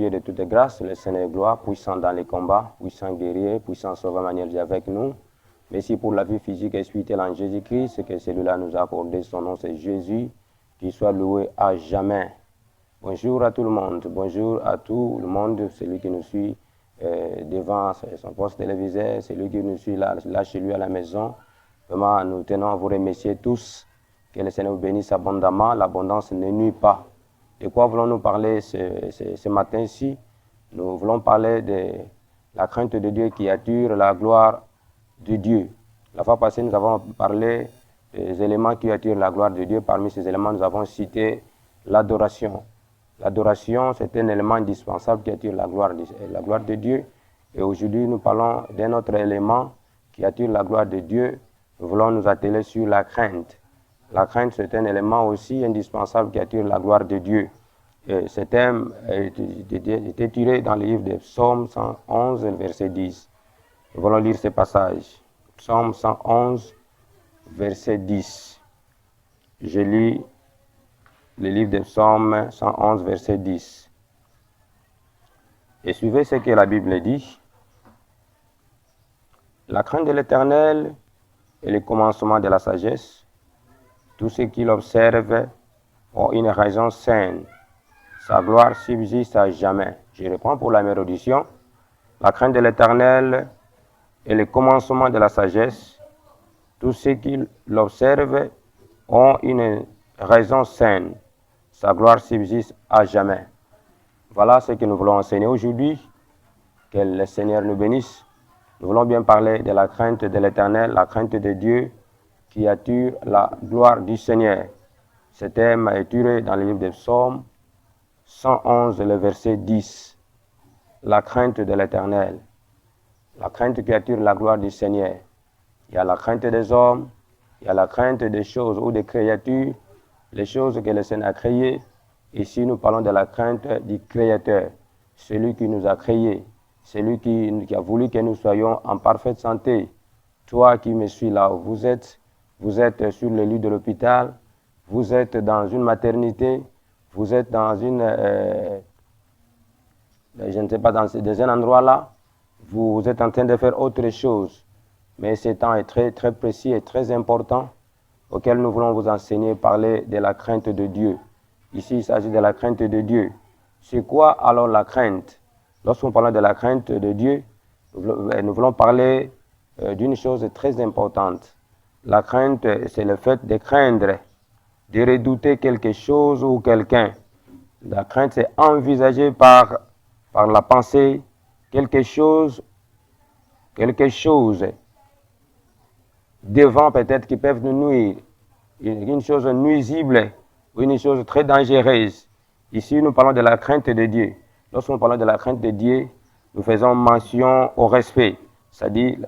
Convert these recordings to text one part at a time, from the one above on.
Dieu de toute grâce, le Seigneur gloire, puissant dans les combats, puissant guerrier, puissant sauveur manière avec nous. Merci pour la vie physique et spirituelle en Jésus-Christ, que celui-là nous a accordé. Son nom, c'est Jésus, qui soit loué à jamais. Bonjour à tout le monde, bonjour à tout le monde, celui qui nous suit devant son poste télévisé, celui qui nous suit là chez lui à la maison. Vraiment, nous tenons à vous remercier tous. Que le Seigneur vous bénisse abondamment. L'abondance ne nuit pas. De quoi voulons-nous parler ce matin-ci? Nous voulons parler de la crainte de Dieu qui attire la gloire de Dieu. La fois passée, nous avons parlé des éléments qui attirent la gloire de Dieu. Parmi ces éléments, nous avons cité l'adoration. L'adoration, c'est un élément indispensable qui attire la gloire de Dieu. Et aujourd'hui, nous parlons d'un autre élément qui attire la gloire de Dieu. Nous voulons nous atteler sur la crainte. La crainte, c'est un élément aussi indispensable qui attire la gloire de Dieu. Et ce thème était tiré dans le livre de Psaume 111, verset 10. Nous voulons lire ce passage. Psaume 111, verset 10. Je lis le livre de Psaume 111, verset 10. Et suivez ce que la Bible dit. La crainte de l'Éternel est le commencement de la sagesse. Tous ceux qui l'observent ont une raison saine. Sa gloire subsiste à jamais. Je reprends pour la mérodition. La crainte de l'Éternel est le commencement de la sagesse. Tous ceux qui l'observent ont une raison saine. Sa gloire subsiste à jamais. Voilà ce que nous voulons enseigner aujourd'hui. Que le Seigneur nous bénisse. Nous voulons bien parler de la crainte de l'Éternel, la crainte de Dieu qui attire la gloire du Seigneur. Ce thème est tiré dans le livre des Psaumes 111, le verset 10. La crainte de l'Éternel. La crainte qui attire la gloire du Seigneur. Il y a la crainte des hommes, il y a la crainte des choses ou des créatures, les choses que le Seigneur a créées. Ici, nous parlons de la crainte du Créateur, celui qui nous a créés, celui qui a voulu que nous soyons en parfaite santé. Toi qui me suis là où vous êtes sur le lit de l'hôpital, vous êtes dans une maternité, vous êtes dans je ne sais pas, dans un endroit là, vous êtes en train de faire autre chose. Mais ce temps est très, très précis et très important auquel nous voulons vous enseigner, parler de la crainte de Dieu. Ici, il s'agit de la crainte de Dieu. C'est quoi alors la crainte? Lorsqu'on parle de la crainte de Dieu, nous voulons parler d'une chose très importante. La crainte, c'est le fait de craindre, de redouter quelque chose ou quelqu'un. La crainte, c'est envisager par la pensée quelque chose devant peut-être qui peuvent nous nuire, une chose nuisible ou une chose très dangereuse. Ici, nous parlons de la crainte de Dieu. Lorsqu'on parle de la crainte de Dieu, nous faisons mention au respect. C'est-à-dire,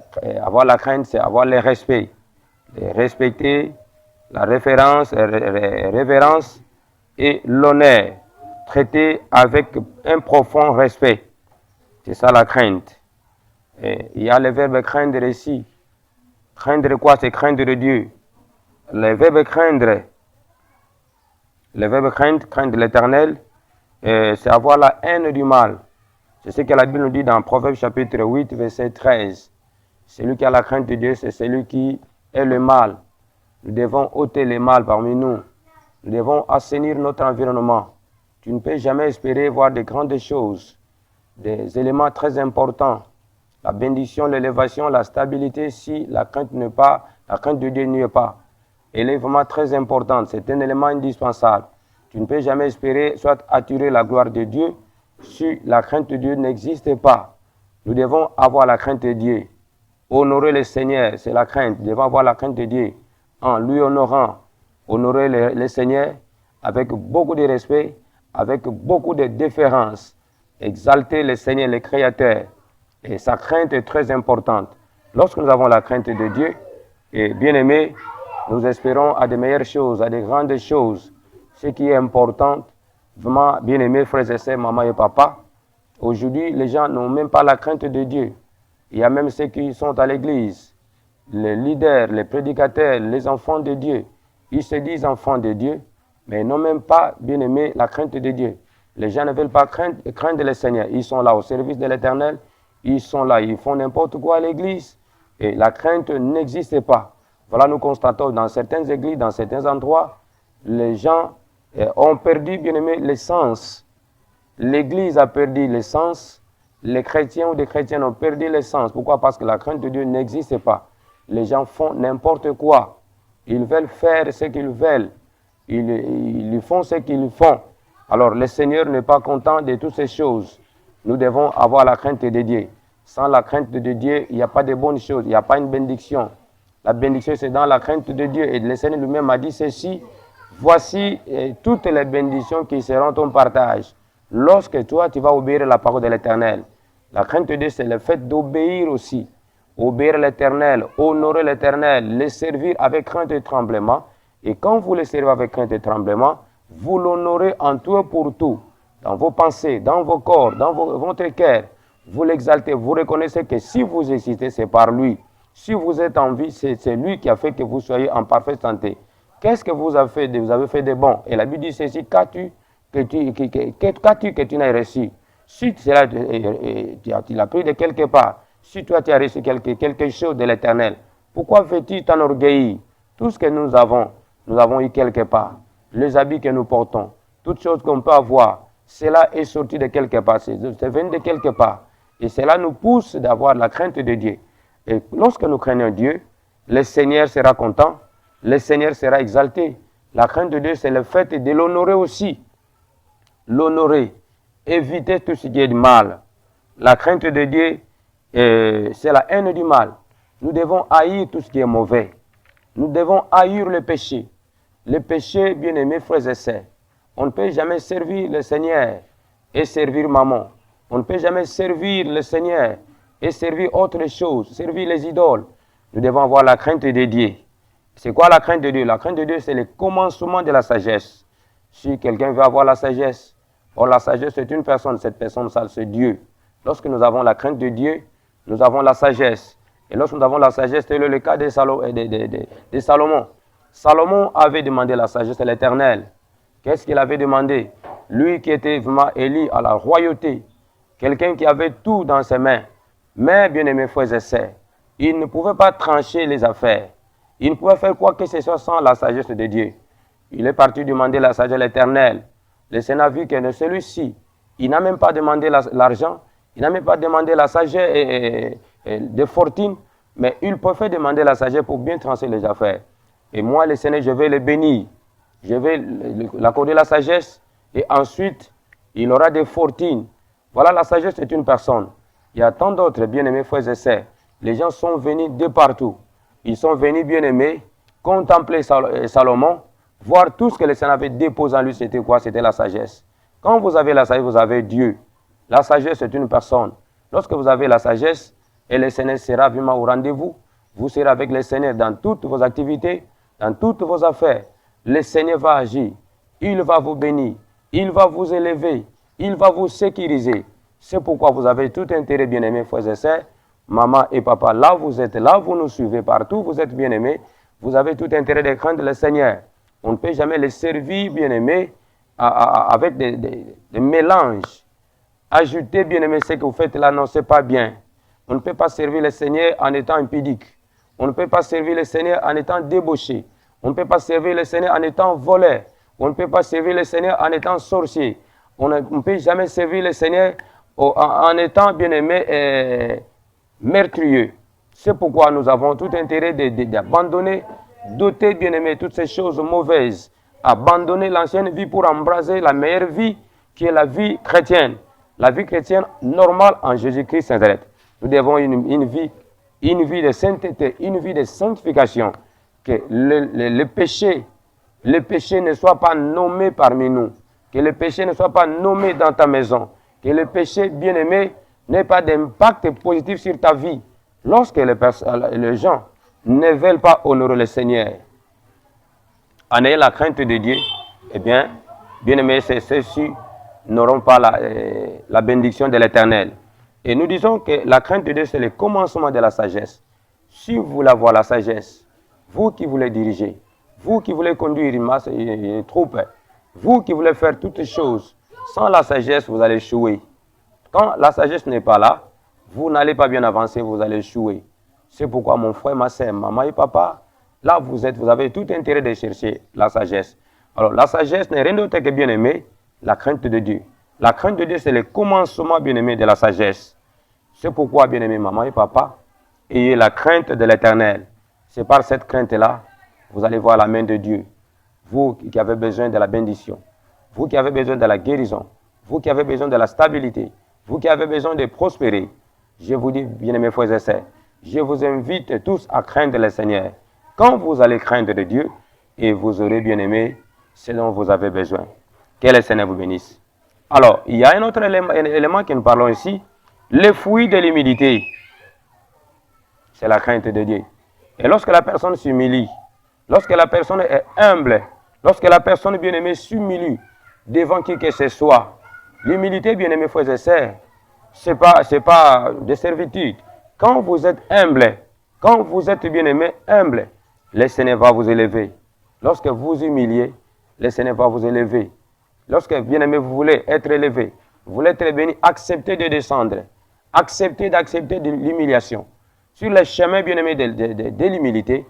avoir la crainte, c'est avoir le respect. Respecter la révérence et l'honneur, traiter avec un profond respect. C'est ça la crainte. Et il y a le verbe craindre ici. Craindre quoi? C'est craindre Dieu. Le verbe craindre, craindre l'Éternel, c'est avoir la haine du mal. C'est ce que la Bible nous dit dans Proverbe chapitre 8, verset 13. Celui qui a la crainte de Dieu, c'est celui qui est le mal. Nous devons ôter le mal parmi nous. Nous devons assainir notre environnement. Tu ne peux jamais espérer voir de grandes choses, des éléments très importants. La bénédiction, l'élévation, la stabilité, si la crainte de Dieu n'y est pas. Elle est vraiment très importante. C'est un élément indispensable. Tu ne peux jamais espérer soit attirer la gloire de Dieu si la crainte de Dieu n'existe pas. Nous devons avoir la crainte de Dieu. Honorer le Seigneur, c'est la crainte. Nous devons avoir la crainte de Dieu en lui honorant. Honorer le Seigneur avec beaucoup de respect, avec beaucoup de déférence. Exalter le Seigneur, le Créateur. Et sa crainte est très importante. Lorsque nous avons la crainte de Dieu, et bien aimé, nous espérons à de meilleures choses, à de grandes choses. Ce qui est important, vraiment, bien aimé, frères et sœurs, maman et papa, aujourd'hui, les gens n'ont même pas la crainte de Dieu. Il y a même ceux qui sont à l'église, les leaders, les prédicateurs, les enfants de Dieu. Ils se disent enfants de Dieu, mais n'ont même pas, bien aimé, la crainte de Dieu. Les gens ne veulent pas craindre le Seigneur. Ils sont là au service de l'Éternel. Ils sont là, ils font n'importe quoi à l'église. Et la crainte n'existe pas. Voilà, nous constatons dans certaines églises, dans certains endroits, les gens ont perdu, bien aimé, l'essence. L'église a perdu l'essence. Les chrétiens ou des chrétiens ont perdu l'essence. Pourquoi? Parce que la crainte de Dieu n'existe pas. Les gens font n'importe quoi. Ils veulent faire ce qu'ils veulent. Ils font ce qu'ils font. Alors, le Seigneur n'est pas content de toutes ces choses. Nous devons avoir la crainte de Dieu. Sans la crainte de Dieu, il n'y a pas de bonnes choses. Il n'y a pas une bénédiction. La bénédiction, c'est dans la crainte de Dieu. Et le Seigneur lui-même a dit ceci. Voici toutes les bénédictions qui seront ton partage. Lorsque toi, tu vas obéir à la parole de l'Éternel. La crainte de Dieu, c'est le fait d'obéir aussi. Obéir à l'Éternel, honorer l'Éternel, le servir avec crainte et tremblement. Et quand vous le servez avec crainte et tremblement, vous l'honorez en tout et pour tout. Dans vos pensées, dans vos corps, dans votre cœur. Vous l'exaltez, vous reconnaissez que si vous existez, c'est par lui. Si vous êtes en vie, c'est lui qui a fait que vous soyez en parfaite santé. Qu'est-ce que vous avez fait? Vous avez fait de bon. Et la Bible dit ceci, qu'as-tu que tu n'as reçu? Si tu l'as pris de quelque part, si toi tu as reçu quelque chose de l'Éternel, pourquoi veux-tu t'enorgueillir? Tout ce que nous avons eu quelque part. Les habits que nous portons, toutes choses qu'on peut avoir, cela est sorti de quelque part, c'est venu de quelque part. Et cela nous pousse d'avoir la crainte de Dieu. Et lorsque nous craignons Dieu, le Seigneur sera content, le Seigneur sera exalté. La crainte de Dieu, c'est le fait de l'honorer aussi. L'honorer, éviter tout ce qui est du mal. La crainte de Dieu, c'est la haine du mal. Nous devons haïr tout ce qui est mauvais. Nous devons haïr le péché. Le péché, bien-aimés frères et sœurs, on ne peut jamais servir le Seigneur et servir maman. On ne peut jamais servir le Seigneur et servir autre chose, servir les idoles. Nous devons avoir la crainte de Dieu. C'est quoi la crainte de Dieu? La crainte de Dieu, c'est le commencement de la sagesse. Si quelqu'un veut avoir la sagesse, or la sagesse, c'est une personne. Cette personne, ça, c'est Dieu. Lorsque nous avons la crainte de Dieu, nous avons la sagesse. Et lorsque nous avons la sagesse, c'est le cas de Salomon. Salomon avait demandé la sagesse à l'Éternel. Qu'est-ce qu'il avait demandé? Lui qui était vraiment élu à la royauté, quelqu'un qui avait tout dans ses mains. Mais, bien-aimés frères et sœurs, il ne pouvait pas trancher les affaires. Il ne pouvait faire quoi que ce soit sans la sagesse de Dieu. Il est parti demander la sagesse à l'Éternel. Le Seigneur a vu que celui-ci, il n'a même pas demandé l'argent, il n'a même pas demandé la sagesse de fortune, mais il peut demander la sagesse pour bien trancher les affaires. Et moi, le Seigneur, je vais le bénir. Je vais l'accorder la sagesse et ensuite, il aura des fortunes. Voilà, la sagesse, c'est une personne. Il y a tant d'autres bien-aimés frères et sœurs. Les gens sont venus de partout. Ils sont venus, bien-aimés, contempler Salomon, voir tout ce que le Seigneur avait déposé en lui. C'était quoi? C'était la sagesse. Quand vous avez la sagesse, vous avez Dieu. La sagesse, c'est une personne. Lorsque vous avez la sagesse, et le Seigneur sera vraiment au rendez-vous, vous serez avec le Seigneur dans toutes vos activités, dans toutes vos affaires. Le Seigneur va agir. Il va vous bénir. Il va vous élever. Il va vous sécuriser. C'est pourquoi vous avez tout intérêt, bien-aimés frères et sœurs, maman et papa, là vous êtes, là vous nous suivez partout, vous êtes bien-aimés, vous avez tout intérêt de craindre le Seigneur. On ne peut jamais les servir, bien-aimés, avec des mélanges. Ajouter, bien-aimés, ce que vous faites là, non, ce n'est pas bien. On ne peut pas servir le Seigneur en étant impudique. On ne peut pas servir le Seigneur en étant débauché. On ne peut pas servir le Seigneur en étant voleur. On ne peut pas servir le Seigneur en étant sorcier. On ne peut jamais servir le Seigneur en étant, bien-aimé, meurtrieux. C'est pourquoi nous avons tout intérêt d'abandonner, d'ôter, bien-aimé, toutes ces choses mauvaises. Abandonner l'ancienne vie pour embraser la meilleure vie qui est la vie chrétienne. La vie chrétienne normale en Jésus-Christ Nazareth. Nous devons une vie de sainteté, une vie de sanctification. Que le péché ne soit pas nommé parmi nous. Que le péché ne soit pas nommé dans ta maison. Que le péché, bien-aimé, n'ait pas d'impact positif sur ta vie. Lorsque les gens ne veulent pas honorer le Seigneur, en ayant la crainte de Dieu, eh bien, bien-aimés, ceux-ci n'auront pas la bénédiction de l'Éternel. Et nous disons que la crainte de Dieu, c'est le commencement de la sagesse. Si vous voulez avoir la sagesse, vous qui voulez diriger, vous qui voulez conduire une masse, une troupe, vous qui voulez faire toutes choses, Sans la sagesse, vous allez échouer. Quand la sagesse n'est pas là, vous n'allez pas bien avancer, vous allez échouer. C'est pourquoi mon frère, ma soeur, maman et papa, là vous avez tout intérêt de chercher la sagesse. Alors la sagesse n'est rien d'autre que, bien aimé, la crainte de Dieu. La crainte de Dieu, c'est le commencement, bien aimé, de la sagesse. C'est pourquoi, bien aimé, maman et papa, ayez la crainte de l'Éternel. C'est par cette crainte-là, vous allez voir la main de Dieu. Vous qui avez besoin de la bénédiction, vous qui avez besoin de la guérison, vous qui avez besoin de la stabilité, vous qui avez besoin de prospérer, je vous dis, bien-aimés frères et sœurs, je vous invite tous à craindre le Seigneur. Quand vous allez craindre de Dieu, et vous aurez, bien-aimés, ce dont vous avez besoin. Que le Seigneur vous bénisse. Alors, il y a un autre élément que nous parlons ici, le fruit de l'humilité. C'est la crainte de Dieu. Et lorsque la personne s'humilie, lorsque la personne est humble, lorsque la personne, bien-aimée, s'humilie devant qui que ce soit, l'humilité, bien-aimés frères et sœurs, ce n'est pas de servitude. Quand vous êtes humble, quand vous êtes, bien-aimé, humble, le Seigneur va vous élever. Lorsque vous humiliez, le Seigneur va vous élever. Lorsque, bien-aimé, vous voulez être élevé, vous voulez être béni, acceptez de descendre. Acceptez d'accepter de l'humiliation. Sur le chemin, bien-aimé, de l'humilité,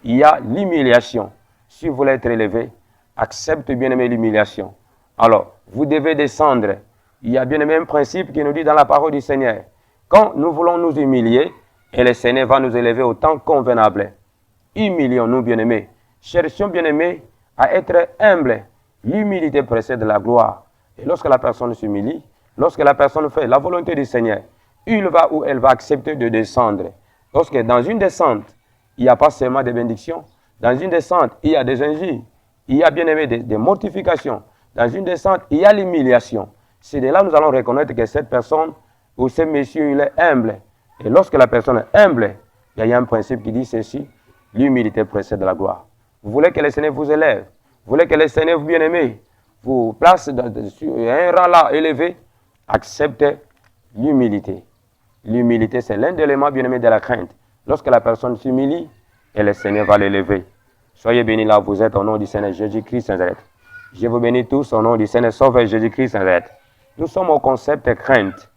il y a l'humiliation. Si vous voulez être élevé, acceptez, bien-aimé, l'humiliation. Alors, vous devez descendre. Il y a bien aimé un principe qui nous dit dans la parole du Seigneur. Quand nous voulons nous humilier, et le Seigneur va nous élever au temps convenable. Humilions-nous, bien-aimés. Cherchons, bien-aimés, à être humbles. L'humilité précède la gloire. Et lorsque la personne s'humilie, lorsque la personne fait la volonté du Seigneur, il va ou elle va accepter de descendre. Lorsque dans une descente, il n'y a pas seulement des bénédictions. Dans une descente, il y a des injures. Il y a, bien-aimés, des mortifications. Dans une descente, il y a l'humiliation. C'est de là que nous allons reconnaître que cette personne ou ce monsieur, il est humble. Et lorsque la personne est humble, il y a un principe qui dit ceci, l'humilité précède la gloire. Vous voulez que le Seigneur vous élève, vous voulez que le Seigneur vous bien-aimé, vous place sur un rang là élevé, acceptez l'humilité. L'humilité, c'est l'un des éléments bien-aimés de la crainte. Lorsque la personne s'humilie, et le Seigneur va l'élever. Soyez bénis là où vous êtes au nom du Seigneur Jésus-Christ Nazareth. Je vous bénis tous au nom du Seigneur Sauveur Jésus-Christ Nazareth. Nous sommes au concept crainte.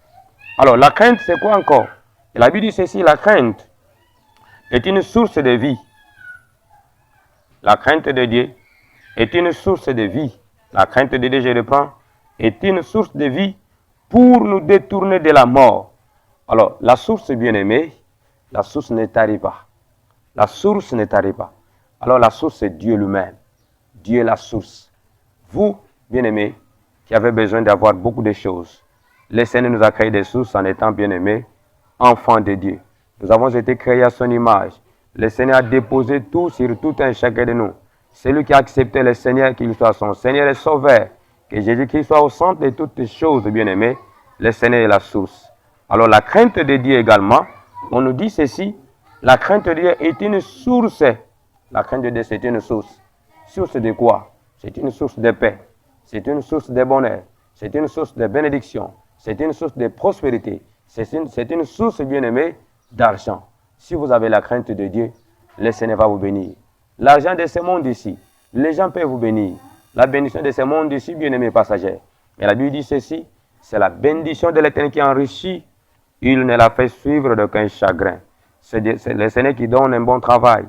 Alors, la crainte, c'est quoi encore? Et la Bible dit ceci, la crainte est une source de vie. La crainte de Dieu est une source de vie. La crainte de Dieu, je reprends, est une source de vie pour nous détourner de la mort. Alors, la source bien-aimée, la source ne tarit pas. La source ne tarit pas. Alors, la source, c'est Dieu lui-même. Dieu est la source. Vous, bien-aimés, qui avez besoin d'avoir beaucoup de choses, le Seigneur nous a créé des sources en étant bien-aimés, enfants de Dieu. Nous avons été créés à son image. Le Seigneur a déposé tout sur tout un chacun de nous. Celui qui a accepté le Seigneur, qu'il soit son Seigneur et Sauveur, que Jésus-Christ soit au centre de toutes les choses, bien-aimés, le Seigneur est la source. Alors la crainte de Dieu également, on nous dit ceci, la crainte de Dieu est une source. La crainte de Dieu, c'est une source. Source de quoi? C'est une source de paix. C'est une source de bonheur. C'est une source de bénédiction. C'est une source de prospérité. C'est une source, bien-aimée, d'argent. Si vous avez la crainte de Dieu, le Seigneur va vous bénir. L'argent de ce monde ici, les gens peuvent vous bénir. La bénédiction de ce monde ici, bien-aimés passagers. Mais la Bible dit ceci, c'est la bénédiction de l'Éternel qui enrichit. Il ne la fait suivre d'aucun chagrin. C'est le Seigneur qui donne un bon travail.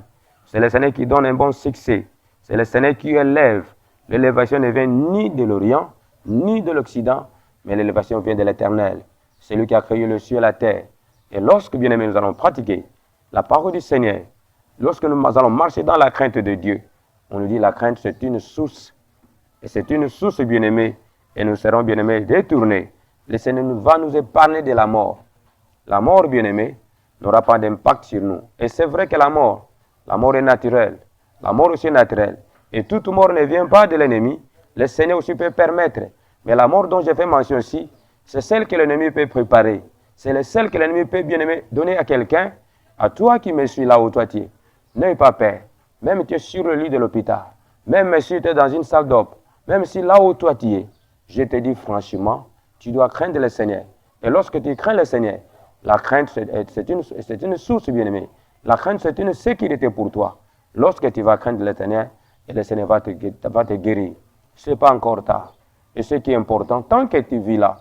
C'est le Seigneur qui donne un bon succès. C'est le Seigneur qui élève. L'élévation ne vient ni de l'Orient, ni de l'Occident, mais l'élévation vient de l'Éternel. C'est lui qui a créé le ciel et la terre. Et lorsque, bien aimés, nous allons pratiquer la parole du Seigneur, lorsque nous allons marcher dans la crainte de Dieu, on nous dit la crainte c'est une source. Et c'est une source, bien aimée, et nous serons, bien aimés, détournés. Le Seigneur va nous épargner de la mort. La mort, bien aimée, n'aura pas d'impact sur nous. Et c'est vrai que la mort est naturelle. La mort aussi est naturelle. Et toute mort ne vient pas de l'ennemi. Le Seigneur aussi peut permettre. Mais la mort dont j'ai fait mention ici, c'est celle que l'ennemi peut préparer. C'est celle que l'ennemi peut, bien aimé, donner à quelqu'un. À toi qui me suis là où toi tu es. N'aie pas peur. Même tu es sur le lit de l'hôpital. Même si tu es dans une salle d'op. Même si là où toi tu es. Je te dis franchement, tu dois craindre le Seigneur. Et lorsque tu crains le Seigneur, la crainte c'est une source, bien aimé. La crainte c'est une sécurité pour toi. Lorsque tu vas craindre le Seigneur, et le Seigneur va te guérir. Ce n'est pas encore tard. Et ce qui est important, tant que tu vis là,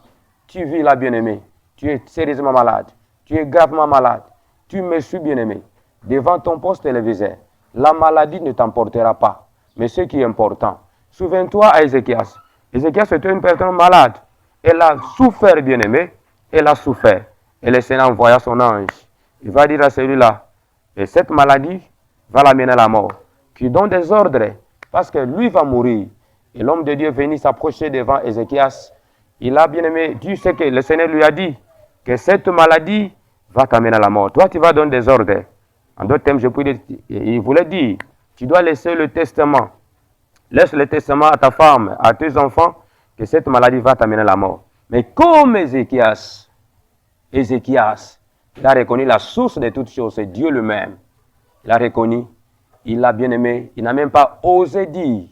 bien-aimé, tu es sérieusement malade, tu es gravement malade, tu me suis, bien-aimé, devant ton poste téléviseur, la maladie ne t'emportera pas. Mais ce qui est important, souviens-toi à Ézéchias. Ézéchias était une personne malade. Elle a souffert, bien-aimé, elle a souffert. Et le Seigneur envoya son ange. Il va dire à celui-là, et cette maladie va l'amener à la mort. Qui donne des ordres, parce que lui va mourir. Et l'homme de Dieu venait s'approcher devant Ézéchias. Il a bien aimé, Dieu sait que le Seigneur lui a dit que cette maladie va t'amener à la mort. Toi, tu vas donner des ordres. En d'autres termes, il voulait dire, tu dois laisser le testament. Laisse le testament à ta femme, à tes enfants, que cette maladie va t'amener à la mort. Mais comme Ézéchias, il a reconnu la source de toutes choses, c'est Dieu lui-même. Il a reconnu, il l'a bien aimé, il n'a même pas osé dire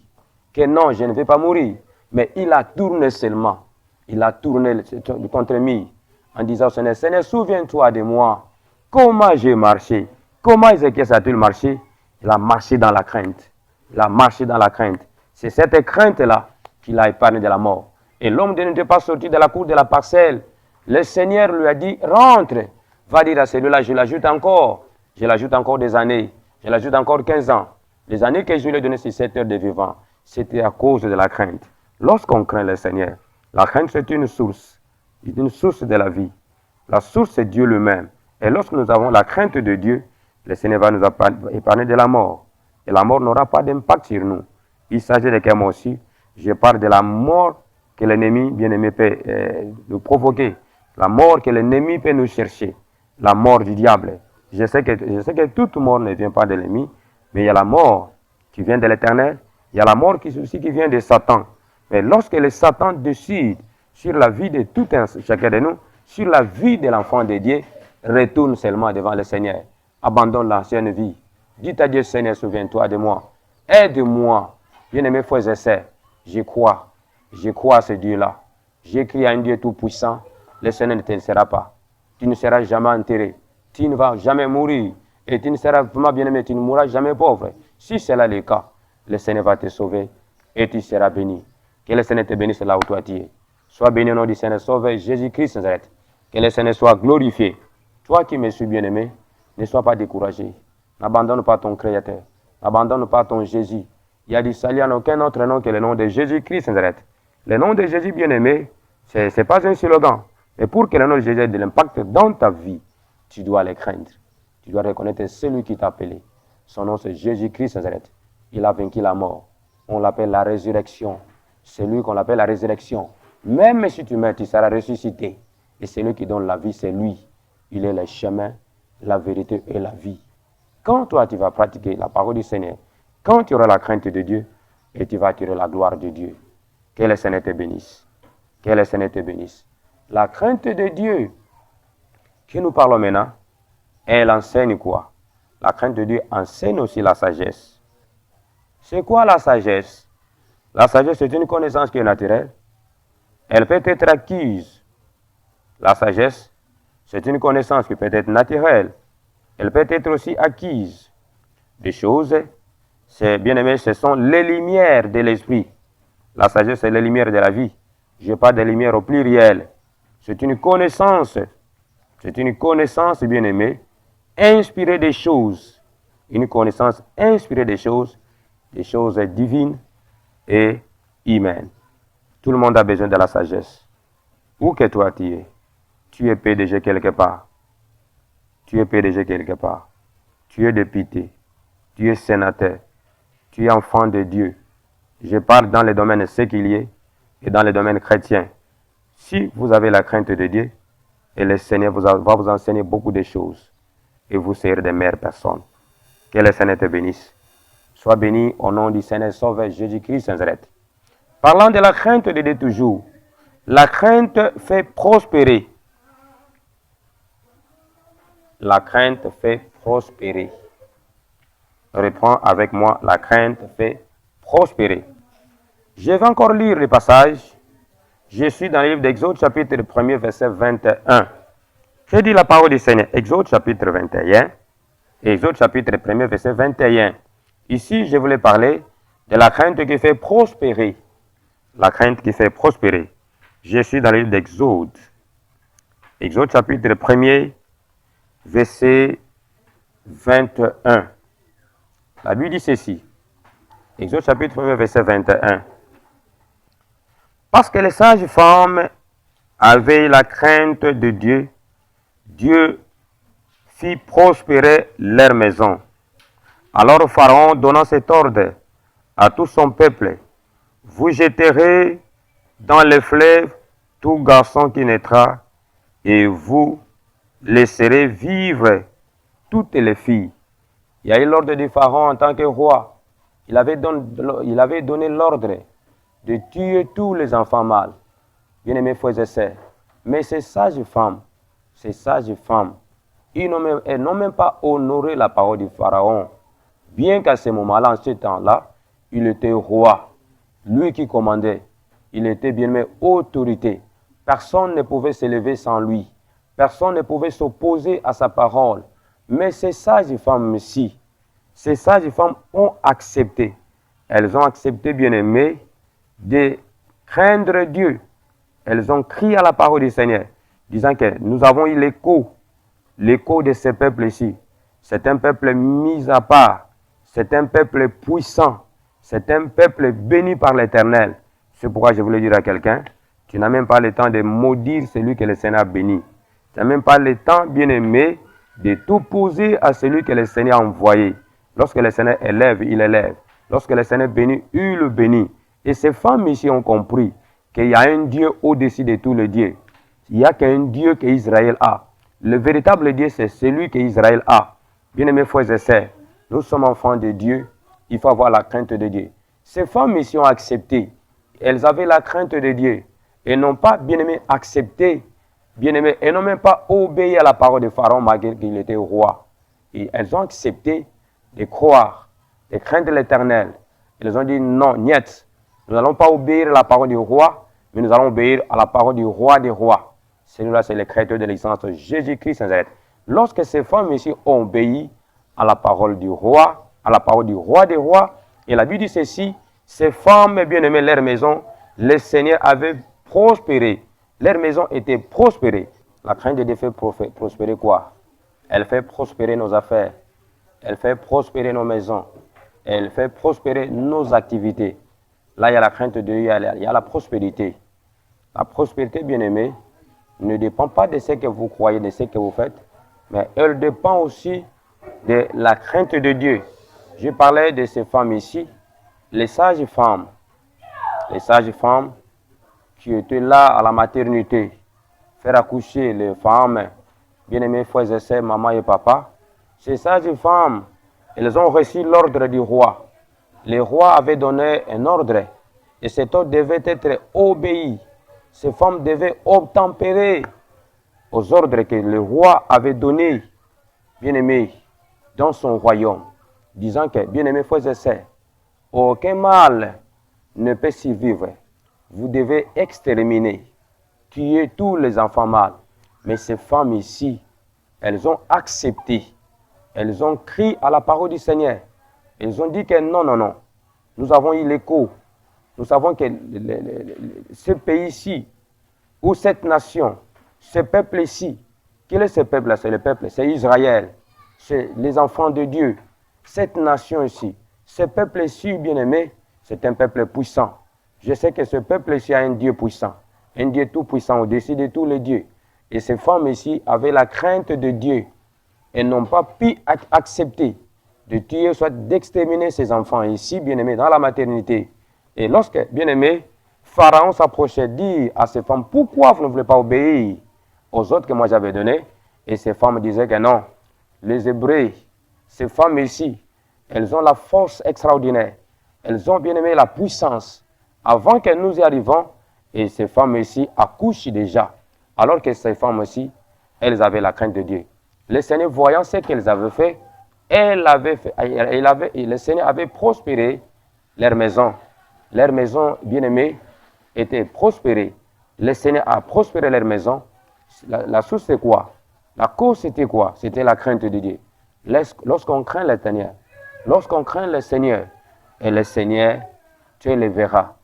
que non, je ne vais pas mourir. Mais il a tourné seulement. Il a tourné le contre-mis en disant au Seigneur, Seigneur, souviens-toi de moi. Comment j'ai marché? Comment Ézéchias a-t-il marché? Il a marché dans la crainte. Il a marché dans la crainte. C'est cette crainte-là qu'il a épargné de la mort. Et l'homme n'était pas sorti de la cour de la parcelle. Le Seigneur lui a dit, rentre. Va dire à celui-là, je l'ajoute encore des années. Je l'ajoute encore 15 ans. Les années que je lui ai données, c'est 7 heures de vivant. C'était à cause de la crainte. Lorsqu'on craint le Seigneur, la crainte c'est une source de la vie. La source c'est Dieu lui-même. Et lorsque nous avons la crainte de Dieu, le Seigneur va nous épargner de la mort. Et la mort n'aura pas d'impact sur nous. Il s'agit de quel mot aussi? Je parle de la mort que l'ennemi bien-aimé peut nous provoquer. La mort que l'ennemi peut nous chercher. La mort du diable. Je sais que toute mort ne vient pas de l'ennemi, mais il y a la mort qui vient de l'Éternel. Il y a la mort qui vient de Satan. Mais lorsque le Satan décide sur la vie de tout un chacun de nous, sur la vie de l'enfant de Dieu, retourne seulement devant le Seigneur. Abandonne l'ancienne vie. Dis à Dieu, Seigneur, souviens-toi de moi. Aide-moi. Bien-aimés frères et sœurs, je crois à ce Dieu-là. J'écris à un Dieu tout-puissant. Le Seigneur ne te laissera pas. Tu ne seras jamais enterré. Tu ne vas jamais mourir. Et tu ne seras vraiment bien-aimé, tu ne mourras jamais pauvre. Si c'est là le cas, le Seigneur va te sauver et tu seras béni. Que le Seigneur te bénisse là où toi tu es. Sois béni au nom du Seigneur Sauveur Jésus-Christ Nazareth. Que le Seigneur soit glorifié. Toi qui me suis bien-aimé, ne sois pas découragé. N'abandonne pas ton Créateur. N'abandonne pas ton Jésus. Il y a du salut en aucun autre nom que le nom de Jésus-Christ Nazareth. Le nom de Jésus bien-aimé, ce n'est pas un slogan. Mais pour que le nom de Jésus ait de l'impact dans ta vie, tu dois le craindre. Tu dois reconnaître celui qui t'a appelé. Son nom c'est Jésus-Christ Nazareth. Il a vaincu la mort. On l'appelle la résurrection. C'est lui qu'on appelle la résurrection. Même si tu meurs, tu seras ressuscité. Et celui qui donne la vie, c'est lui. Il est le chemin, la vérité et la vie. Quand toi, tu vas pratiquer la parole du Seigneur, quand tu auras la crainte de Dieu, et tu vas attirer la gloire de Dieu. Que le Seigneur te bénisse. Que le Seigneur te bénisse. La crainte de Dieu, que nous parlons maintenant, elle enseigne quoi? La crainte de Dieu enseigne aussi la sagesse. C'est quoi la sagesse? La sagesse, c'est une connaissance qui est naturelle. Elle peut être acquise. La sagesse, c'est une connaissance qui peut être naturelle. Elle peut être aussi acquise. Des choses, c'est bien aimé, ce sont les lumières de l'esprit. La sagesse, c'est les lumières de la vie. Je parle des lumières au pluriel. C'est une connaissance bien aimée, inspirée des choses. Une connaissance inspirée des choses divines et humaines. Tout le monde a besoin de la sagesse. Où que toi tu es PDG quelque part. Tu es PDG quelque part. Tu es député. Tu es sénateur. Tu es enfant de Dieu. Je parle dans les domaines séculiers et dans les domaines chrétiens. Si vous avez la crainte de Dieu, et le Seigneur va vous enseigner beaucoup de choses, et vous serez des meilleures personnes. Que le Seigneur te bénisse. Sois béni au nom du Seigneur Sauveur Jésus-Christ Nazareth. Parlant de la crainte de Dieu toujours, la crainte fait prospérer. La crainte fait prospérer. Reprends avec moi, la crainte fait prospérer. Je vais encore lire le passage. Je suis dans le livre d'Exode, chapitre 1er, verset 21. Je dis la parole du Seigneur. Exode, chapitre 21. Exode, chapitre 1er, verset 21. Ici, je voulais parler de la crainte qui fait prospérer. La crainte qui fait prospérer. Je suis dans le livre d'Exode. Exode chapitre 1er, verset 21. La Bible dit ceci. Exode chapitre 1er, verset 21. Parce que les sages femmes avaient la crainte de Dieu, Dieu fit prospérer leur maison. Alors Pharaon donna cet ordre à tout son peuple. Vous jetterez dans les fleuves tout garçon qui naîtra, et vous laisserez vivre toutes les filles. Il y a eu l'ordre de Pharaon en tant que roi. Il avait donné l'ordre de tuer tous les enfants mâles. Bien-aimés frères et sœurs. Mais ces sages femmes, elles n'ont même pas honoré la parole du Pharaon. Bien qu'à ce moment-là, en ce temps-là, il était roi. Lui qui commandait. Il était bien-aimé autorité. Personne ne pouvait s'élever sans lui. Personne ne pouvait s'opposer à sa parole. Mais ces sages femmes-ci, ces sages femmes ont accepté. Elles ont accepté, bien-aimés, de craindre Dieu. Elles ont crié à la parole du Seigneur, disant que nous avons eu l'écho de ce peuple ici. C'est un peuple mis à part. C'est un peuple puissant. C'est un peuple béni par l'Éternel. C'est pourquoi je voulais dire à quelqu'un, tu n'as même pas le temps de maudire celui que le Seigneur a béni. Tu n'as même pas le temps, bien-aimé, de tout poser à celui que le Seigneur a envoyé. Lorsque le Seigneur élève, il élève. Lorsque le Seigneur bénit, il le bénit. Et ces femmes ici ont compris qu'il y a un Dieu au-dessus de tous les dieux. Il n'y a qu'un Dieu qu'Israël a. Le véritable Dieu, c'est celui qu'Israël a. Bien-aimés frères et sœurs, nous sommes enfants de Dieu. Il faut avoir la crainte de Dieu. Ces femmes ici ont accepté. Elles avaient la crainte de Dieu. Et n'ont pas, bien-aimés, accepté. Bien-aimés, elles n'ont même pas obéi à la parole de Pharaon malgré qu'il était roi. Et elles ont accepté de croire, de craindre l'Éternel. Elles ont dit non, niet. Nous n'allons pas obéir à la parole du roi, mais nous allons obéir à la parole du roi des rois. Celui-là, c'est le créateur de l'existence, Jésus-Christ Nazareth. Lorsque ces femmes ici ont obéi à la parole du roi, à la parole du roi des rois, et la Bible dit ceci, ces femmes, bien-aimées, leur maison, le Seigneur avait prospéré. Leur maison était prospérée. La crainte de Dieu fait prospérer quoi? Elle fait prospérer nos affaires. Elle fait prospérer nos maisons. Elle fait prospérer nos activités. Là, il y a la crainte de Dieu, il y a la prospérité. La prospérité, bien-aimée, ne dépend pas de ce que vous croyez, de ce que vous faites, mais elle dépend aussi de la crainte de Dieu. Je parlais de ces femmes ici, les sages femmes qui étaient là à la maternité, faire accoucher les femmes, bien-aimés frères et sœurs, maman et papa. Ces sages femmes, elles ont reçu l'ordre du roi. Le roi avait donné un ordre et cet ordre devait être obéi. Ces femmes devaient obtempérer aux ordres que le roi avait donnés, bien-aimés, dans son royaume, disant que, bien-aimés frères et sœurs, aucun mal ne peut s'y vivre. Vous devez exterminer, tuer tous les enfants mâles. Mais ces femmes ici, elles ont accepté. Elles ont crié à la parole du Seigneur. Elles ont dit que non, non, non. Nous avons eu l'écho. Nous savons que ce pays-ci, ou cette nation, ce peuple-ci, quel est ce peuple-là? C'est le peuple, c'est Israël. C'est les enfants de Dieu. Cette nation ici, ce peuple-ci, bien-aimé, c'est un peuple puissant. Je sais que ce peuple-ci a un Dieu puissant, un Dieu tout-puissant au-dessus de tous les dieux. Et ces femmes ici avaient la crainte de Dieu et n'ont pas pu accepter de tuer, soit d'exterminer ces enfants ici, bien-aimés, dans la maternité. Et lorsque, bien-aimés, Pharaon s'approchait, dit à ces femmes, pourquoi vous ne voulez pas obéir aux ordres que moi j'avais donnés? Et ces femmes disaient que non, les Hébreux, ces femmes ici, elles ont la force extraordinaire. Elles ont, bien-aimé, la puissance. Avant que nous y arrivions, et ces femmes ici accouchent déjà. Alors que ces femmes ici, elles avaient la crainte de Dieu. Le Seigneur, voyant ce qu'elles avaient fait, le Seigneur avait prospéré leur maison. Leur maison, bien-aimée, était prospérée. Le Seigneur a prospéré leur maison. La source, c'est quoi? La cause, c'était quoi? C'était la crainte de Dieu. Lorsqu'on craint l'Éternel, lorsqu'on craint le Seigneur, et le Seigneur, tu le verras.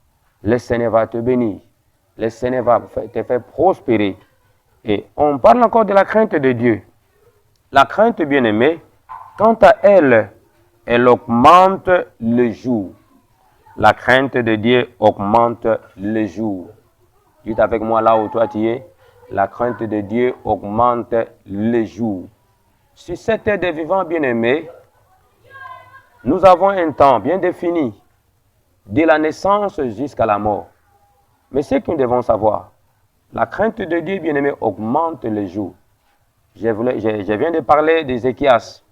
le Seigneur va te bénir. Le Seigneur va te faire prospérer. Et on parle encore de la crainte de Dieu. La crainte, bien-aimée, quant à elle, elle augmente le jour. La crainte de Dieu augmente le jour. Dites avec moi là où toi tu es. La crainte de Dieu augmente le jour. Sur cette terre des vivants, bien-aimés, nous avons un temps bien défini, de la naissance jusqu'à la mort. Mais ce que nous devons savoir, la crainte de Dieu, bien-aimé, augmente le jour. Je viens de parler d'Ézéchias.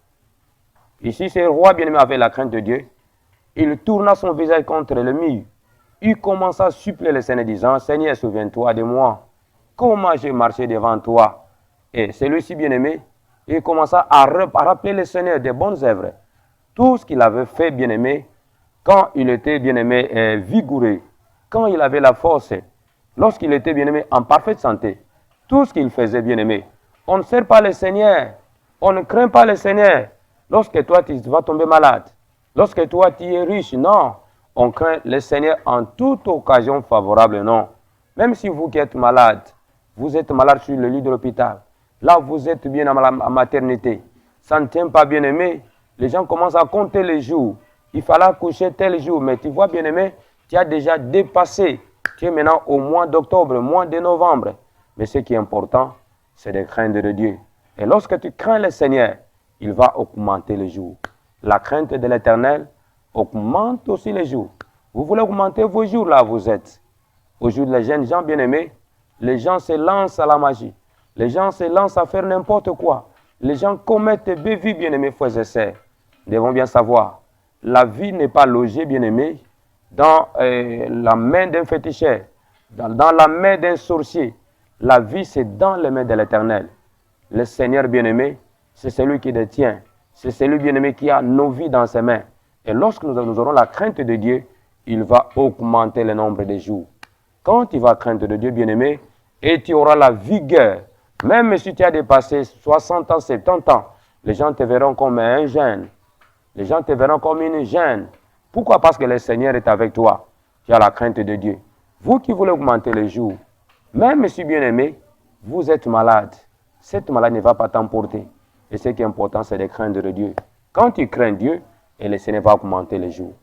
Ici, ce roi bien-aimé avait la crainte de Dieu. Il tourna son visage contre le mur. Il commença à supplier le Seigneur, disant, Seigneur, souviens-toi de moi. Comment j'ai marché devant toi? Et celui-ci, bien-aimé, il commença à rappeler le Seigneur des bonnes œuvres. Tout ce qu'il avait fait, bien-aimé, quand il était, bien-aimé, vigoureux, quand il avait la force, lorsqu'il était, bien-aimé, en parfaite santé, tout ce qu'il faisait, bien-aimé. On ne sert pas le Seigneur. On ne craint pas le Seigneur. Lorsque toi, tu vas tomber malade. Lorsque toi, tu es riche. Non. On craint le Seigneur en toute occasion favorable. Non. Même si vous qui êtes malade, vous êtes malade sur le lit de l'hôpital. Là, vous êtes bien en maternité. Ça ne tient pas, bien-aimé. Les gens commencent à compter les jours. Il fallait accoucher tel jour. Mais tu vois, bien-aimé, tu as déjà dépassé. Tu es maintenant au mois d'octobre, mois de novembre. Mais ce qui est important, c'est de craindre de Dieu. Et lorsque tu crains le Seigneur, il va augmenter les jours. La crainte de l'Éternel augmente aussi les jours. Vous voulez augmenter vos jours là, vous êtes. Aujourd'hui, les jeunes gens bien-aimés, les gens se lancent à la magie. Les gens se lancent à faire n'importe quoi. Les gens commettent des vies, bien-aimés, frères et sœurs. Nous devons bien savoir, la vie n'est pas logée, bien-aimés, dans la main d'un féticheur, dans la main d'un sorcier. La vie, c'est dans les mains de l'Éternel. Le Seigneur bien-aimé, c'est celui qui détient. C'est celui bien-aimé qui a nos vies dans ses mains. Et lorsque nous aurons la crainte de Dieu, il va augmenter le nombre de jours. Quand tu vas craindre de Dieu, bien-aimé, et tu auras la vigueur, même si tu as dépassé 60 ans, 70 ans, les gens te verront comme un jeune. Les gens te verront comme une jeune. Pourquoi? Parce que le Seigneur est avec toi. Tu as la crainte de Dieu. Vous qui voulez augmenter les jours, même si bien-aimé, vous êtes malade, cette maladie ne va pas t'emporter. Et ce qui est important, c'est de craindre Dieu. Quand tu crains Dieu, et le Seigneur va augmenter les jours.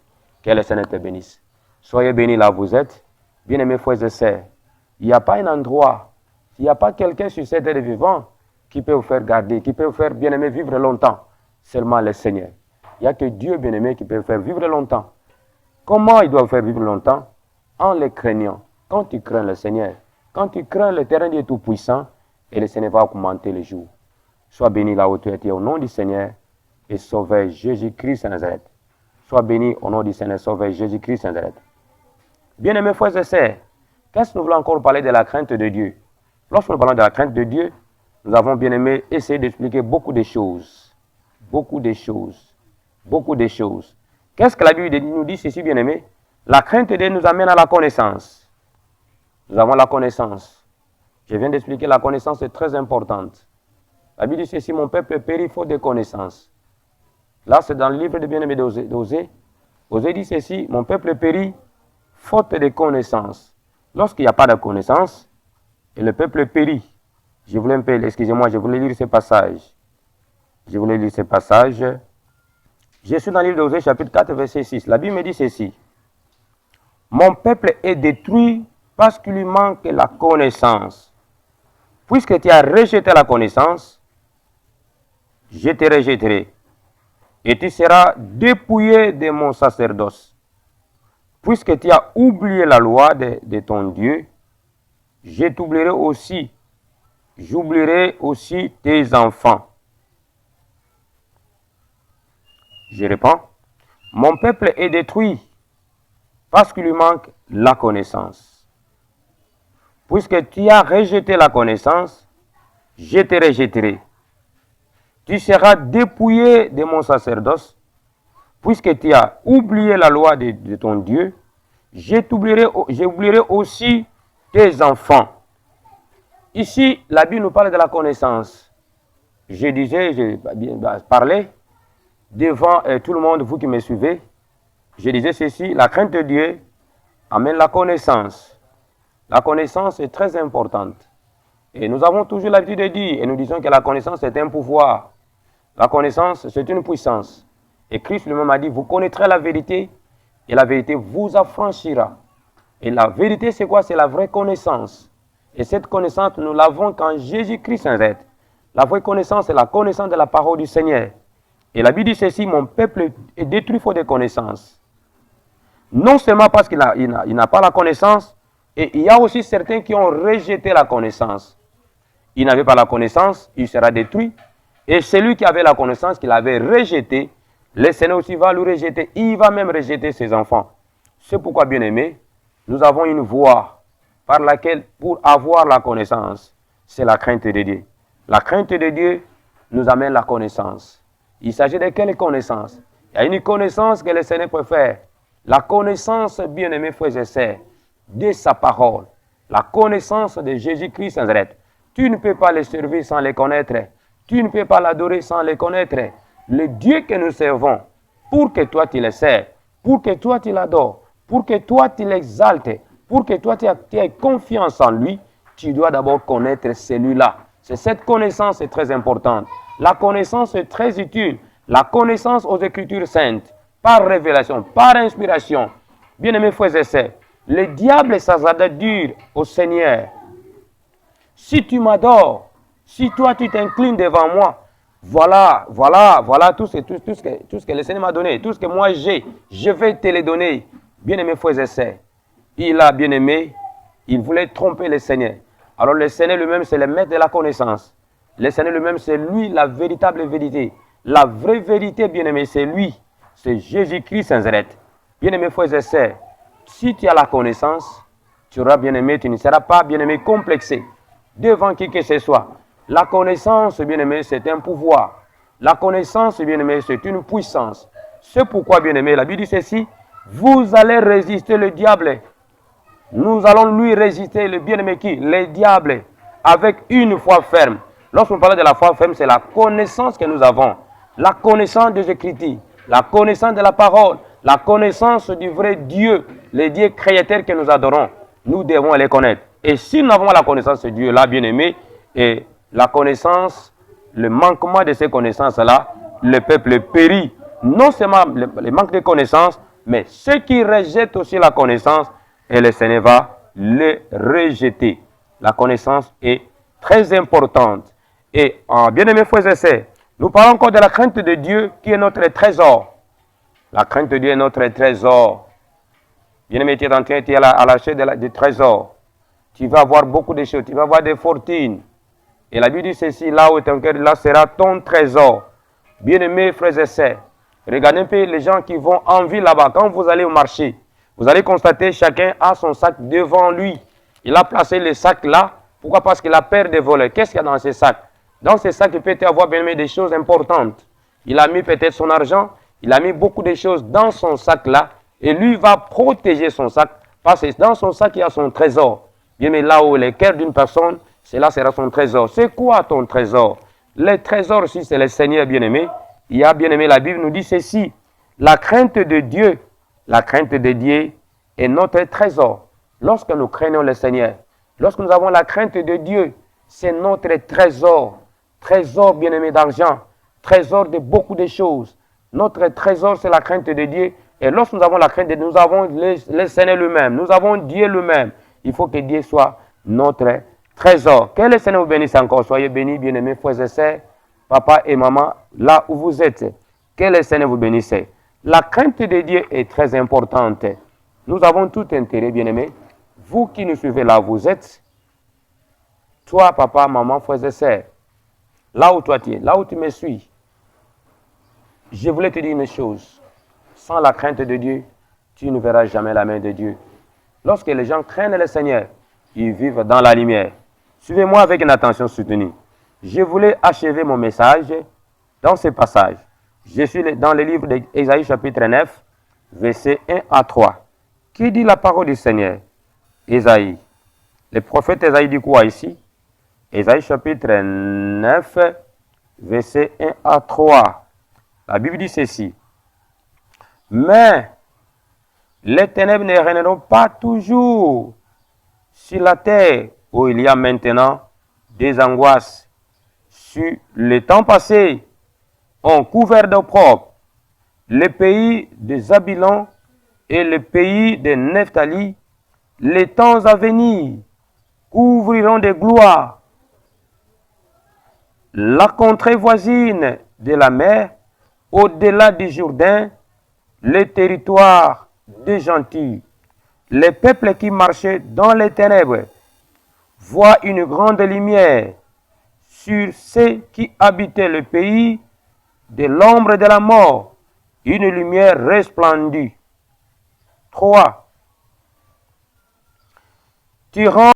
Que le Seigneur te bénisse. Soyez bénis là où vous êtes. Bien-aimés frères et sœurs, il n'y a pas un endroit, il n'y a pas quelqu'un sur cette terre vivant qui peut vous faire garder, qui peut vous faire, bien-aimé, vivre longtemps. Seulement le Seigneur. Il n'y a que Dieu, bien-aimé, qui peut vous faire vivre longtemps. Comment il doit vous faire vivre longtemps? En le craignant. Quand tu crains le Seigneur, quand tu crains le terrain Dieu Tout-Puissant, et le Seigneur va augmenter les jours. Sois béni là où tu es au nom du Seigneur et Sauveur Jésus-Christ de Nazareth. Sois béni au nom du Seigneur Sauveur Jésus-Christ de Nazareth. Bien-aimés frères et sœurs, qu'est-ce que nous voulons encore parler de la crainte de Dieu? Lorsque nous parlons de la crainte de Dieu, nous avons bien aimé essayer d'expliquer beaucoup de choses. Beaucoup de choses. Beaucoup de choses. Qu'est-ce que la Bible nous dit ceci, bien-aimés? La crainte de Dieu nous amène à la connaissance. Nous avons la connaissance. Je viens d'expliquer, la connaissance est très importante. La Bible dit ceci, mon peuple périt faute de connaissance. Là, c'est dans le livre de bien-aimé d'Osée. Osée dit ceci, mon peuple périt faute de connaissance. Lorsqu'il n'y a pas de connaissance, et le peuple périt. Je voulais un peu, excusez-moi, je voulais lire ce passage. Je voulais lire ce passage. Je suis dans le livre d'Osée, chapitre 4, verset 6. La Bible me dit ceci. Mon peuple est détruit parce qu'il lui manque la connaissance. Puisque tu as rejeté la connaissance, je te rejetterai. Et tu seras dépouillé de mon sacerdoce. Puisque tu as oublié la loi de ton Dieu, je t'oublierai aussi. J'oublierai aussi tes enfants. Je réponds. Mon peuple est détruit parce qu'il lui manque la connaissance. Puisque tu as rejeté la connaissance, je te rejetterai. Tu seras dépouillé de mon sacerdoce, puisque tu as oublié la loi de ton Dieu, j'oublierai aussi tes enfants. Ici, la Bible nous parle de la connaissance. Je parlais devant tout le monde, vous qui me suivez, je disais ceci, la crainte de Dieu Amen, la connaissance. La connaissance est très importante. Et nous avons toujours l'habitude de dire, et nous disons que la connaissance est un pouvoir. La connaissance, c'est une puissance. Et Christ lui-même a dit, vous connaîtrez la vérité, et la vérité vous affranchira. Et la vérité, c'est quoi? C'est la vraie connaissance. Et cette connaissance, nous l'avons quand Jésus-Christ s'arrête. La vraie connaissance, c'est la connaissance de la parole du Seigneur. Et la Bible dit ceci, mon peuple est détruit faute de connaissance. Non seulement parce qu'il n'a pas la connaissance, et il y a aussi certains qui ont rejeté la connaissance. Il n'avait pas la connaissance, il sera détruit. Et celui qui avait la connaissance, qu'il avait rejeté, le Seigneur aussi va le rejeter. Il va même rejeter ses enfants. C'est pourquoi, bien-aimés, nous avons une voie par laquelle, pour avoir la connaissance, c'est la crainte de Dieu. La crainte de Dieu nous amène la connaissance. Il s'agit de quelle connaissance? Il y a une connaissance que le Seigneur préfère. La connaissance, bien-aimés frères et sœurs, de sa parole. La connaissance de Jésus-Christ Nazareth. Tu ne peux pas le servir sans le connaître. Tu ne peux pas l'adorer sans le connaître. Le Dieu que nous servons, pour que toi tu le sers, pour que toi tu l'adores, pour que toi tu l'exaltes, pour que toi tu aies confiance en lui, tu dois d'abord connaître celui-là. C'est cette connaissance est très importante. La connaissance est très utile. La connaissance aux Écritures saintes, par révélation, par inspiration. Bien-aimés frères et sœurs, le diable s'asade dur au Seigneur. Si tu m'adores, si toi tu t'inclines devant moi, voilà tout ce que le Seigneur m'a donné, tout ce que moi j'ai, je vais te le donner. Bien-aimés frères et sœurs, il a bien aimé, il voulait tromper le Seigneur. Alors le Seigneur lui-même, c'est le maître de la connaissance. Le Seigneur lui-même, c'est lui la véritable vérité. La vraie vérité, bien-aimé, c'est lui. C'est Jésus-Christ Nazareth. Bien-aimés frères et sœurs, si tu as la connaissance, tu auras bien-aimé, tu ne seras pas bien-aimé complexé devant qui que ce soit. La connaissance, bien-aimé, c'est un pouvoir. La connaissance, bien-aimé, c'est une puissance. C'est pourquoi, bien-aimé, la Bible dit ceci, vous allez résister le diable. Nous allons lui résister, le bien-aimé qui? Le diable, avec une foi ferme. Lorsqu'on parle de la foi ferme, c'est la connaissance que nous avons. La connaissance des Écritures, la connaissance de la parole, la connaissance du vrai Dieu, le Dieu créateur que nous adorons. Nous devons les connaître. Et si nous avons la connaissance de Dieu-là, bien-aimé, et la connaissance, le manquement de ces connaissances-là, le peuple périt. Non seulement le manque de connaissances, mais ceux qui rejettent aussi la connaissance, et le Seigneur va les rejeter. La connaissance est très importante. Et bien-aimés frères et sœurs, nous parlons encore de la crainte de Dieu qui est notre trésor. La crainte de Dieu est notre trésor. Bien-aimé, tu es en train de à la recherche du trésor. Tu vas avoir beaucoup de choses, tu vas avoir des fortunes. Et la Bible dit ceci, là où est ton cœur, là sera ton trésor. Bien-aimés frères et sœurs, regardez un peu les gens qui vont en ville là-bas. Quand vous allez au marché, vous allez constater chacun a son sac devant lui. Il a placé le sac là. Pourquoi? Parce qu'il a peur de voler. Qu'est-ce qu'il y a dans ce sac? Dans ce sac, il peut y avoir bien aimé des choses importantes. Il a mis peut-être son argent. Il a mis beaucoup de choses dans son sac là. Et lui va protéger son sac. Parce que dans son sac, il y a son trésor. Bien aimé, là où est le cœur d'une personne, cela sera son trésor. C'est quoi ton trésor? Le trésor aussi, c'est le Seigneur bien-aimé. Il y a bien-aimé, la Bible nous dit ceci. La crainte de Dieu. La crainte de Dieu est notre trésor. Lorsque nous craignons le Seigneur, lorsque nous avons la crainte de Dieu, c'est notre trésor. Trésor bien-aimé d'argent, trésor de beaucoup de choses. Notre trésor, c'est la crainte de Dieu. Et lorsque nous avons la crainte de Dieu, nous avons le Seigneur lui-même. Nous avons Dieu lui-même. Il faut que Dieu soit notre trésor. Que le Seigneur vous bénisse encore. Soyez bénis, bien-aimés frères et sœurs, papa et maman, là où vous êtes. Que le Seigneur vous bénisse. La crainte de Dieu est très importante. Nous avons tout intérêt, bien-aimés. Vous qui nous suivez là où vous êtes, toi, papa, maman, frères et sœurs, là où toi tu es, là où tu me suis, je voulais te dire une chose. Sans la crainte de Dieu, tu ne verras jamais la main de Dieu. Lorsque les gens craignent le Seigneur, ils vivent dans la lumière. Suivez-moi avec une attention soutenue. Je voulais achever mon message dans ce passage. Je suis dans le livre d'Ésaïe chapitre 9, versets 1 à 3. Qui dit la parole du Seigneur? Ésaïe. Le prophète Ésaïe dit quoi ici? Ésaïe chapitre 9, versets 1 à 3. La Bible dit ceci. Mais Les ténèbres ne régneront pas toujours sur la terre où il y a maintenant des angoisses. Sur le temps passé, on couvert d'opprobre le pays de Zabilon et le pays de Nephtali. Les temps à venir couvriront de gloire la contrée voisine de la mer, au-delà du Jourdain, le territoire des gentils. Les peuples qui marchaient dans les ténèbres voient une grande lumière. Sur ceux qui habitaient le pays de l'ombre de la mort, une lumière resplendit. 3. Tu rends